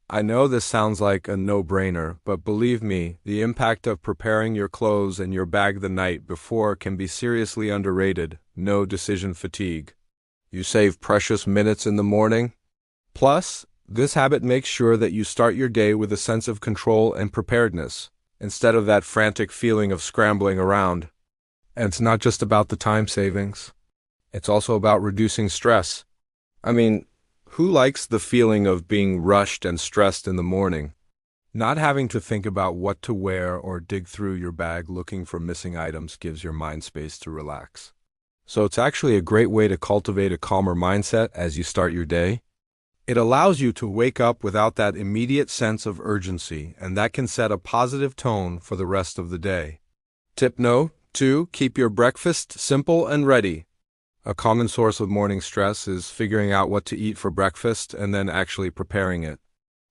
I know this sounds like a no-brainer, but believe me, the impact of preparing your clothes and your bag the night before can be seriously underrated. No decision fatigue. You save precious minutes in the morning. Plus, this habit makes sure that you start your day with a sense of control and preparedness, instead of that frantic feeling of scrambling around. And it's not just about the time savings. It's also about reducing stress. I mean, who likes the feeling of being rushed and stressed in the morning? Not having to think about what to wear or dig through your bag looking for missing items gives your mind space to relax. So it's actually a great way to cultivate a calmer mindset as you start your day. It allows you to wake up without that immediate sense of urgency, and that can set a positive tone for the rest of the day. Tip No. 2. Keep your breakfast simple and ready. A common source of morning stress is figuring out what to eat for breakfast and then actually preparing it.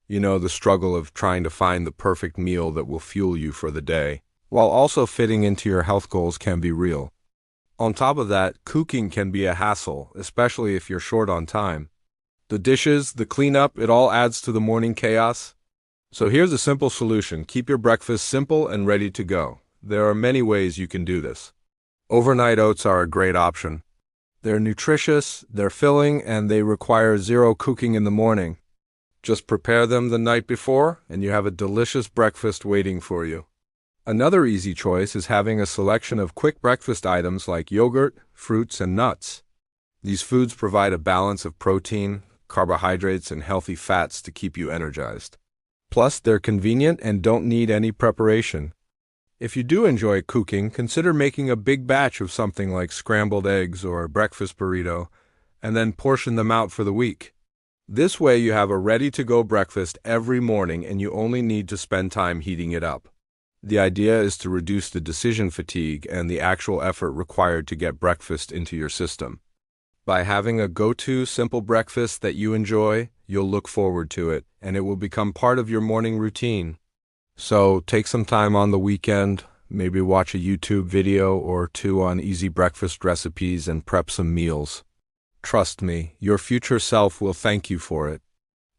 You know, the struggle of trying to find the perfect meal that will fuel you for the day, while also fitting into your health goals, can be real. On top of that, cooking can be a hassle, especially if you're short on time. The dishes, the cleanup, it all adds to the morning chaos. So here's a simple solution. Keep your breakfast simple and ready to go. There are many ways you can do this. Overnight oats are a great option. They're nutritious, they're filling, and they require zero cooking in the morning. Just prepare them the night before, and you have a delicious breakfast waiting for you. Another easy choice is having a selection of quick breakfast items like yogurt, fruits, and nuts. These foods provide a balance of protein, carbohydrates, and healthy fats to keep you energized. Plus, they're convenient and don't need any preparation. If you do enjoy cooking, consider making a big batch of something like scrambled eggs or a breakfast burrito, and then portion them out for the week. This way you have a ready-to-go breakfast every morning and you only need to spend time heating it up. The idea is to reduce the decision fatigue and the actual effort required to get breakfast into your system. By having a go-to simple breakfast that you enjoy, you'll look forward to it, and it will become part of your morning routine. So take some time on the weekend, maybe watch a YouTube video or two on easy breakfast recipes and prep some meals. Trust me, your future self will thank you for it.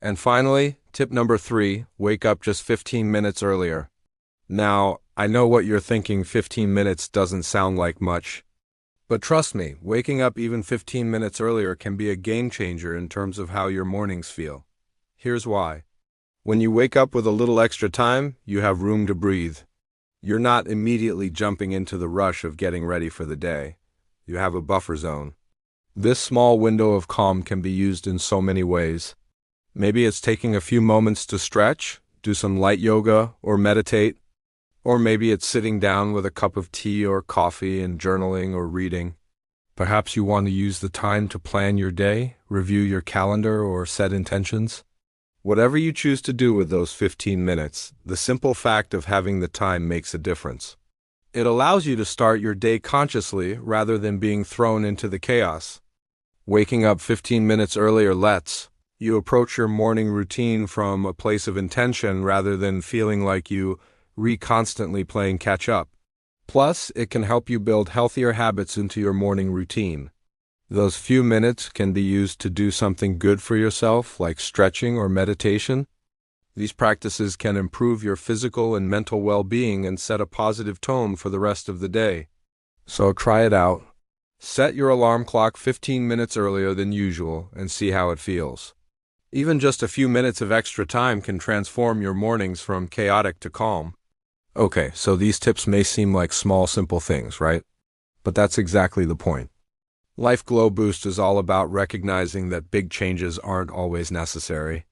And finally, tip number 3, wake up just 15 minutes earlier. Now, I know what you're thinking, 15 minutes doesn't sound like much. But trust me, waking up even 15 minutes earlier can be a game changer in terms of how your mornings feel. Here's why. When you wake up with a little extra time, you have room to breathe. You're not immediately jumping into the rush of getting ready for the day. You have a buffer zone. This small window of calm can be used in so many ways. Maybe it's taking a few moments to stretch, do some light yoga, or meditate. Or maybe it's sitting down with a cup of tea or coffee and journaling or reading. Perhaps you want to use the time to plan your day, review your calendar, or set intentions. Whatever you choose to do with those 15 minutes, the simple fact of having the time makes a difference. It allows you to start your day consciously rather than being thrown into the chaos. Waking up 15 minutes earlier lets you approach your morning routine from a place of intention rather than feeling like you constantly playing catch up. Plus, it can help you build healthier habits into your morning routine. Those few minutes can be used to do something good for yourself, like stretching or meditation. These practices can improve your physical and mental well-being and set a positive tone for the rest of the day. So try it out. Set your alarm clock 15 minutes earlier than usual and see how it feels. Even just a few minutes of extra time can transform your mornings from chaotic to calm. Okay, so these tips may seem like small, simple things, right? But that's exactly the point. Life Glow Boost is all about recognizing that big changes aren't always necessary.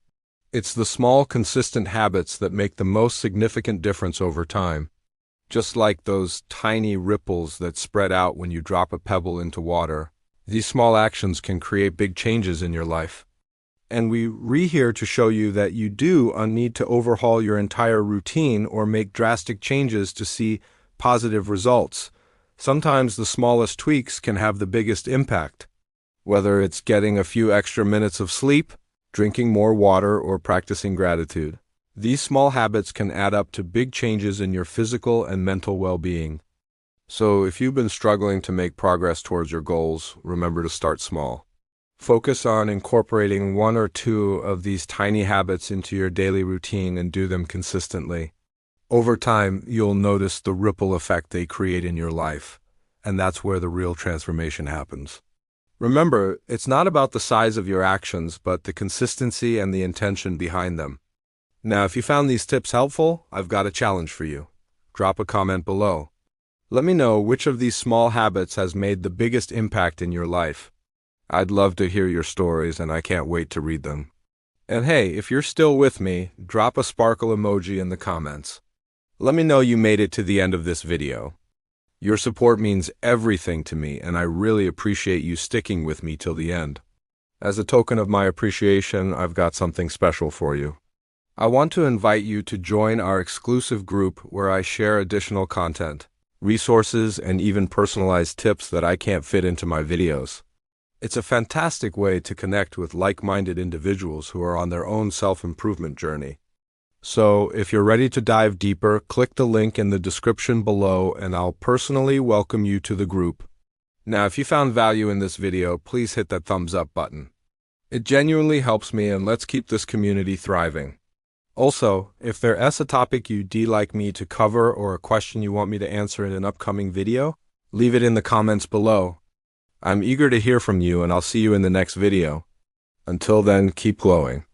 It's the small, consistent habits that make the most significant difference over time. Just like those tiny ripples that spread out when you drop a pebble into water, these small actions can create big changes in your life. And we're here to show you that you do need to overhaul your entire routine or make drastic changes to see positive results. Sometimes the smallest tweaks can have the biggest impact. Whether it's getting a few extra minutes of sleep, drinking more water, or practicing gratitude. These small habits can add up to big changes in your physical and mental well-being. So if you've been struggling to make progress towards your goals, remember to start small. Focus on incorporating one or two of these tiny habits into your daily routine and do them consistently. Over time, you'll notice the ripple effect they create in your life, and that's where the real transformation happens. Remember, it's not about the size of your actions, but the consistency and the intention behind them. Now, if you found these tips helpful, I've got a challenge for you. Drop a comment below. Let me know which of these small habits has made the biggest impact in your life. I'd love to hear your stories, and I can't wait to read them. And hey, if you're still with me, drop a sparkle emoji in the comments. Let me know you made it to the end of this video. Your support means everything to me, and I really appreciate you sticking with me till the end. As a token of my appreciation, I've got something special for you. I want to invite you to join our exclusive group where I share additional content, resources, and even personalized tips that I can't fit into my videos. It's a fantastic way to connect with like-minded individuals who are on their own self-improvement journey. So, if you're ready to dive deeper, click the link in the description below and I'll personally welcome you to the group. Now, if you found value in this video, please hit that thumbs up button. It genuinely helps me, and let's keep this community thriving. Also, if there's a topic you'd like me to cover or a question you want me to answer in an upcoming video, leave it in the comments below. I'm eager to hear from you, and I'll see you in the next video. Until then, keep glowing.